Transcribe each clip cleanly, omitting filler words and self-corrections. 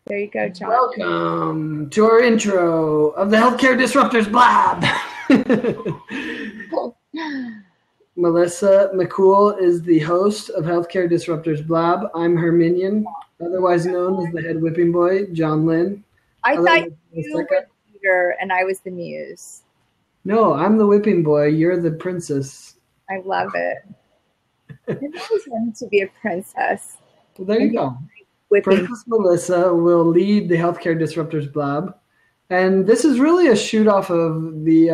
There you go, John. Welcome to our intro of the Healthcare Disruptors blab. Melissa McCool is the host of Healthcare Disruptors blab. I'm her minion, otherwise known as the head whipping boy, John Lynn. I thought you were the leader and I was the muse. No, I'm the whipping boy. You're the princess. I love it. I've always wanted to be a princess. Well, there you go. Princess Melissa will lead the Healthcare Disruptors blab. And this is really a shoot off of the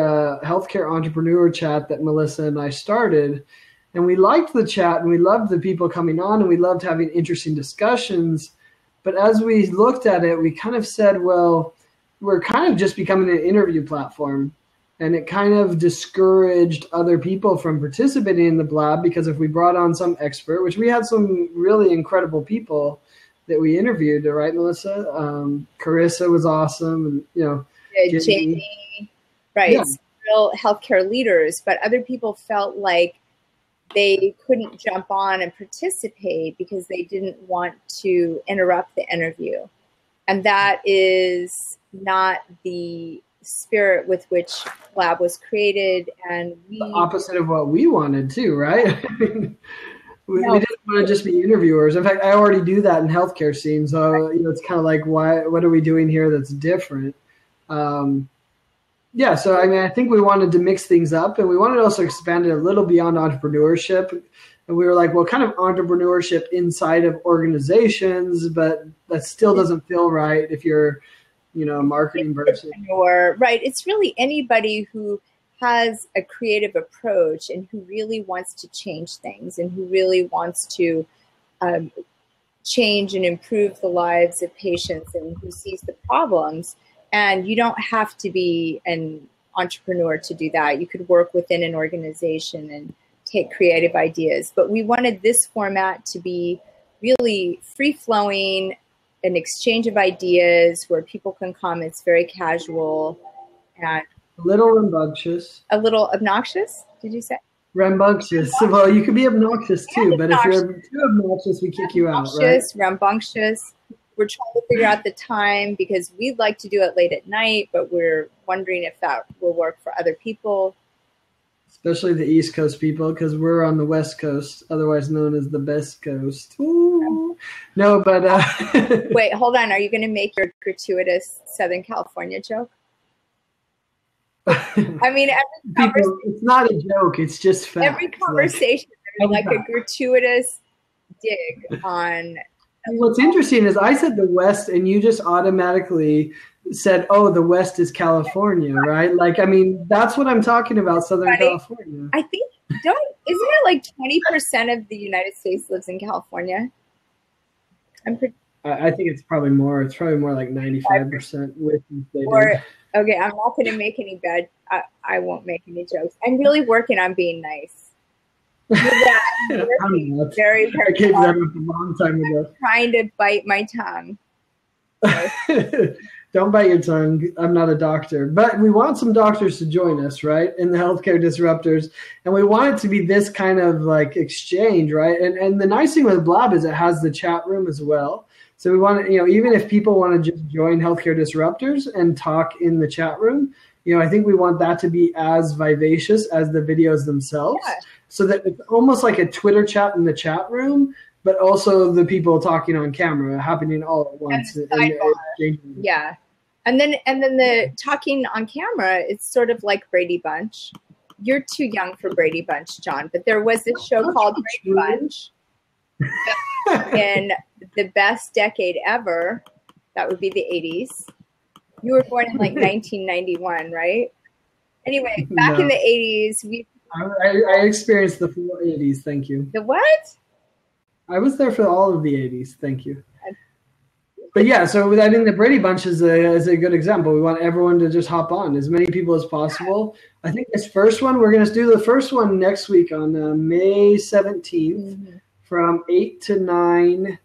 healthcare entrepreneur chat that Melissa and I started. And we liked the chat and we loved the people coming on and we loved having interesting discussions. But as we looked at it, we kind of said, well, we're kind of just becoming an interview platform. And it kind of discouraged other people from participating in the blab because if we brought on some expert, which we had some really incredible people that we interviewed, right, Melissa? Carissa was awesome, and Jamie, right? Yeah. Real healthcare leaders, but other people felt like they couldn't jump on and participate because they didn't want to interrupt the interview, and that is not the spirit with which Lab was created, and the opposite of what we wanted too, right? We didn't want to just be interviewers. In fact, I already do that in healthcare scenes. So, it's kind of like, what are we doing here that's different? So, I think we wanted to mix things up and we wanted to also expand it a little beyond entrepreneurship. And we were like, well, kind of entrepreneurship inside of organizations, but that still doesn't feel right if you're, a marketing person. Right. It's really anybody who has a creative approach and who really wants to change things and who really wants to change and improve the lives of patients and who sees the problems. And you don't have to be an entrepreneur to do that. You could work within an organization and take creative ideas. But we wanted this format to be really free-flowing, an exchange of ideas where people can come. It's very casual and a little rambunctious. A little obnoxious, did you say? Rambunctious. Well, you could be obnoxious too, but if you're too obnoxious, we kick you out, right? Rambunctious. We're trying to figure out the time because we'd like to do it late at night, but we're wondering if that will work for other people. Especially the East Coast people, because we're on the West Coast, otherwise known as the best coast. Ooh. No, but... Wait, hold on. Are you going to make your gratuitous Southern California joke? I mean, it's not a joke. It's just fact. Every conversation there's like a gratuitous dig on. What's interesting is I said the West, and you just automatically said, "Oh, the West is California," right? Like, I mean, that's what I'm talking about, Southern California. I think isn't it like 20% of the United States lives in California? I think it's probably more. It's probably more like 95% with Okay, I'm not going to make any I won't make any jokes. I'm really working on being nice. I'm very, very I gave that up a long time ago. I'm trying to bite my tongue. Don't bite your tongue. I'm not a doctor. But we want some doctors to join us, right, in the Healthcare Disruptors. And we want it to be this kind of like exchange, right? And the nice thing with Blab is it has the chat room as well. So we want to, even if people want to just join Healthcare Disruptors and talk in the chat room, I think we want that to be as vivacious as the videos themselves. Yeah. So that it's almost like a Twitter chat in the chat room, but also the people talking on camera happening all at once. Yeah. And then the talking on camera, it's sort of like Brady Bunch. You're too young for Brady Bunch, John, but there was this show called Brady Bunch. In the best decade ever, that would be the 80s. You were born in like 1991, right? Anyway, back in the 80s, I experienced the full 80s. Thank you. The what? I was there for all of the 80s. Thank you. But yeah, so I think the Brady Bunch is a good example. We want everyone to just hop on, as many people as possible. I think this first one, we're going to do the first one next week on May 17th from 8 to 9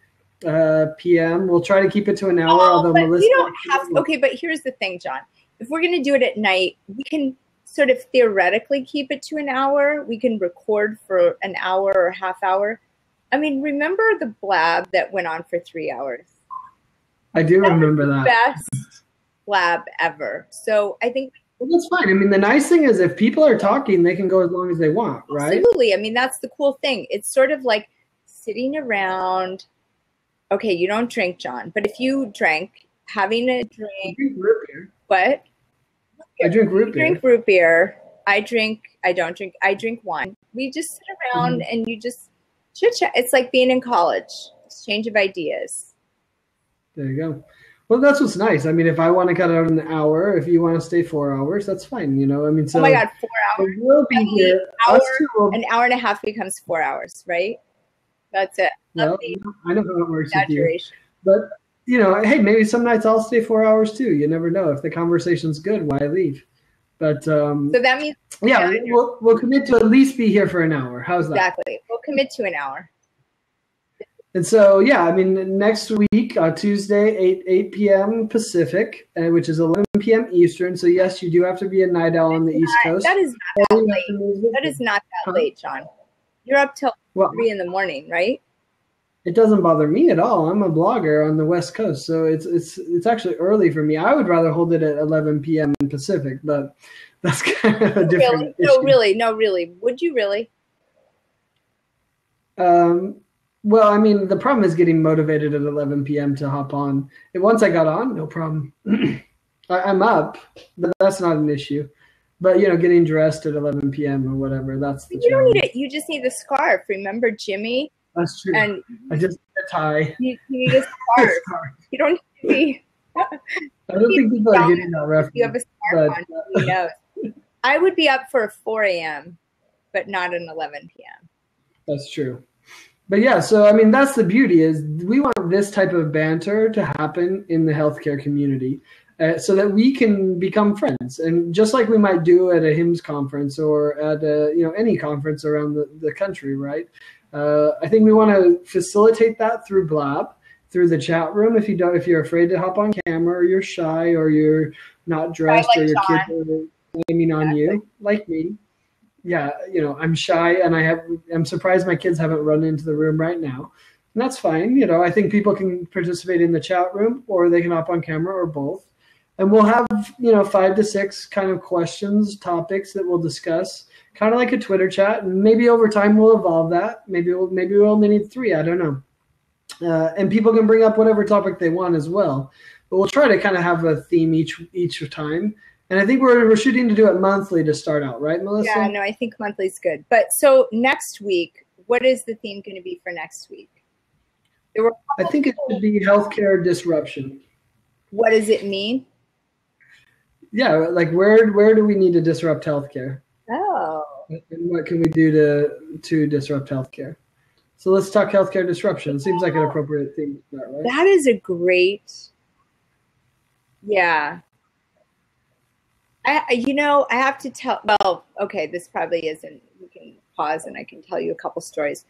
p.m. We'll try to keep it to an hour. Although but Melissa, we don't have. Okay, but here's the thing, John. If we're going to do it at night, we can sort of theoretically keep it to an hour. We can record for an hour or half hour. I mean, remember the blab that went on for 3 hours? I do remember that. Best blab ever. So I think well, that's fine. I mean, the nice thing is if people are talking, they can go as long as they want, right? Absolutely. I mean, that's the cool thing. It's sort of like sitting around. Okay, you don't drink, John, but if you drank, having a drink. I drink root beer. What? I drink root beer. You drink root beer. I don't drink. I drink wine. We just sit around and you just chit chat. It's like being in college. Exchange of ideas. There you go. Well, that's what's nice. I mean, if I want to cut out an hour, if you want to stay 4 hours, that's fine. You know, I mean, so. Oh my God, 4 hours. We'll be here. An hour and a half becomes 4 hours, right? That's it. Well, I know how it works with you. But, you know, hey, maybe some nights I'll stay 4 hours too. You never know. If the conversation's good, why leave? But so that means we'll commit to at least be here for an hour. How's that? Exactly. We'll commit to an hour. And so, yeah, I mean, next week on Tuesday, 8 p.m. Pacific, which is 11 p.m. Eastern. So, yes, you do have to be a night owl on the East Coast. That is not that late. That is not that late, John. You're up till 3 in the morning, right? It doesn't bother me at all. I'm a blogger on the West Coast, so it's actually early for me. I would rather hold it at 11 p.m. Pacific, but that's kind of a different issue. No, really. Would you really? Well, I mean, the problem is getting motivated at 11 p.m. to hop on. And once I got on, no problem. I'm up, but that's not an issue. But, you know, getting dressed at 11 p.m. or whatever, that's the challenge. You don't need it. You just need the scarf. Remember Jimmy? That's true. And I just need a tie. You need a scarf. You don't need to be. I don't think people are getting that reference. You have a scarf on. Who knows? I would be up for 4 a.m., but not at 11 p.m. That's true. But yeah, so I mean, that's the beauty is we want this type of banter to happen in the healthcare community so that we can become friends. And just like we might do at a HIMSS conference or at any conference around the country, right? I think we want to facilitate that through Blab, through the chat room. If you're afraid to hop on camera or you're shy or you're not dressed or your kids are blaming on you, like me. Yeah, you know, I'm shy and I'm surprised my kids haven't run into the room right now. And that's fine. You know, I think people can participate in the chat room or they can hop on camera or both. And we'll have, 5 to 6 kind of questions, topics that we'll discuss, kind of like a Twitter chat. And maybe over time we'll evolve that. Maybe we'll only need 3. I don't know. And people can bring up whatever topic they want as well. But we'll try to kind of have a theme each time. And I think we're shooting to do it monthly to start out, right, Melissa? Yeah, no, I think monthly's good. But so next week, what is the theme going to be for next week? I think it should be healthcare disruption. What does it mean? Yeah, like where do we need to disrupt healthcare? Oh. And what can we do to disrupt healthcare? So let's talk healthcare disruption. It seems like an appropriate thing to start, right? That is a great, yeah. I have to tell, well, okay, this probably isn't, we can pause and I can tell you a couple stories.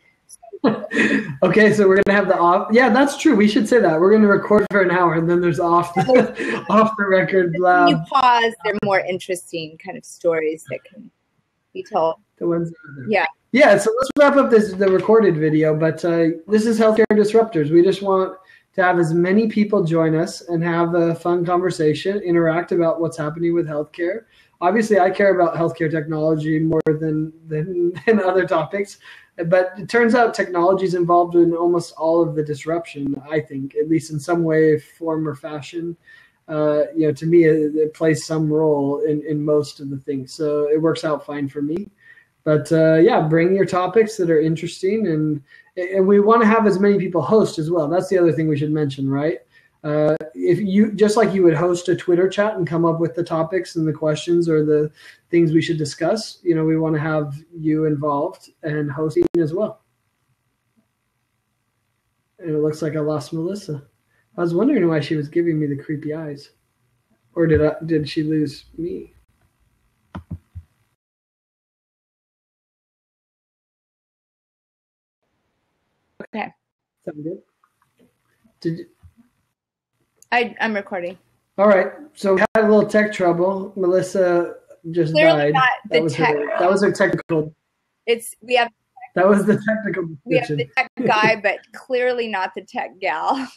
Okay, so we're going to have the off. Yeah, that's true. We should say that. We're going to record for an hour and then there's off the record blab. When you pause, they're more interesting kind of stories that can be told. The ones yeah. Yeah, so let's wrap up the recorded video, but this is Healthcare Disruptors. We just want to have as many people join us and have a fun conversation, interact about what's happening with healthcare. Obviously, I care about healthcare technology more than other topics, but it turns out technology is involved in almost all of the disruption, I think, at least in some way, form, or fashion. To me, it plays some role in most of the things. So it works out fine for me. But bring your topics that are interesting, and we want to have as many people host as well. That's the other thing we should mention, right? If you just like you would host a Twitter chat and come up with the topics and the questions or the things we should discuss, we want to have you involved and hosting as well. And it looks like I lost Melissa. I was wondering why she was giving me the creepy eyes, or did she lose me? Okay. Sound good? Did you? I'm recording. All right. So we had a little tech trouble. Melissa just Clearly died. Not the that was her technical. That was the technical description. We have the tech guy, but clearly not the tech gal.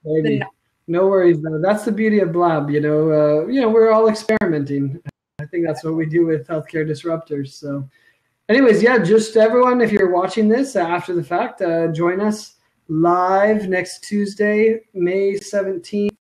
Maybe. No worries though. That's the beauty of Blab. We're all experimenting. I think that's what we do with Healthcare Disruptors. So, anyways, yeah, just everyone, if you're watching this after the fact, join us live next Tuesday, May 17th,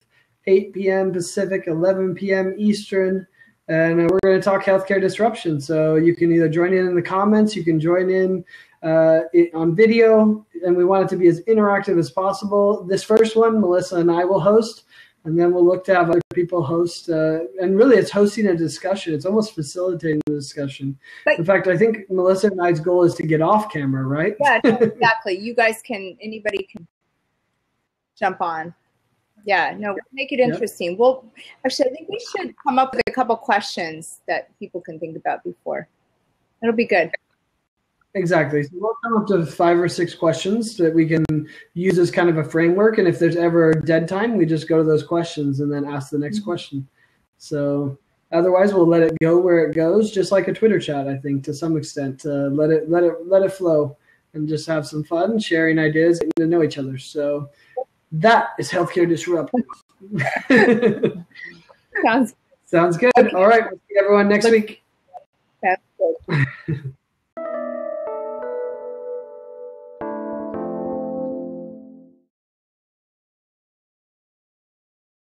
8 p.m. Pacific, 11 p.m. Eastern. And we're going to talk healthcare disruption. So you can either join in the comments, you can join in on video, and we want it to be as interactive as possible. This first one, Melissa and I will host, and then we'll look to have other people host. And really, it's hosting a discussion. It's almost facilitating the discussion. But, in fact, I think Melissa and I's goal is to get off camera, right? Yeah, exactly. You guys anybody can jump on. Yeah, no, make it interesting. Yep. Well, actually, I think we should come up with a couple questions that people can think about before. It'll be good. Exactly. So we'll come up to 5 or 6 questions that we can use as kind of a framework. And if there's ever dead time, we just go to those questions and then ask the next question. So otherwise, we'll let it go where it goes, just like a Twitter chat, I think, to some extent. Let it flow and just have some fun, sharing ideas, and get to know each other. So that is Healthcare Disruptors. Sounds good. Okay. All right. We'll see everyone next week. That's good.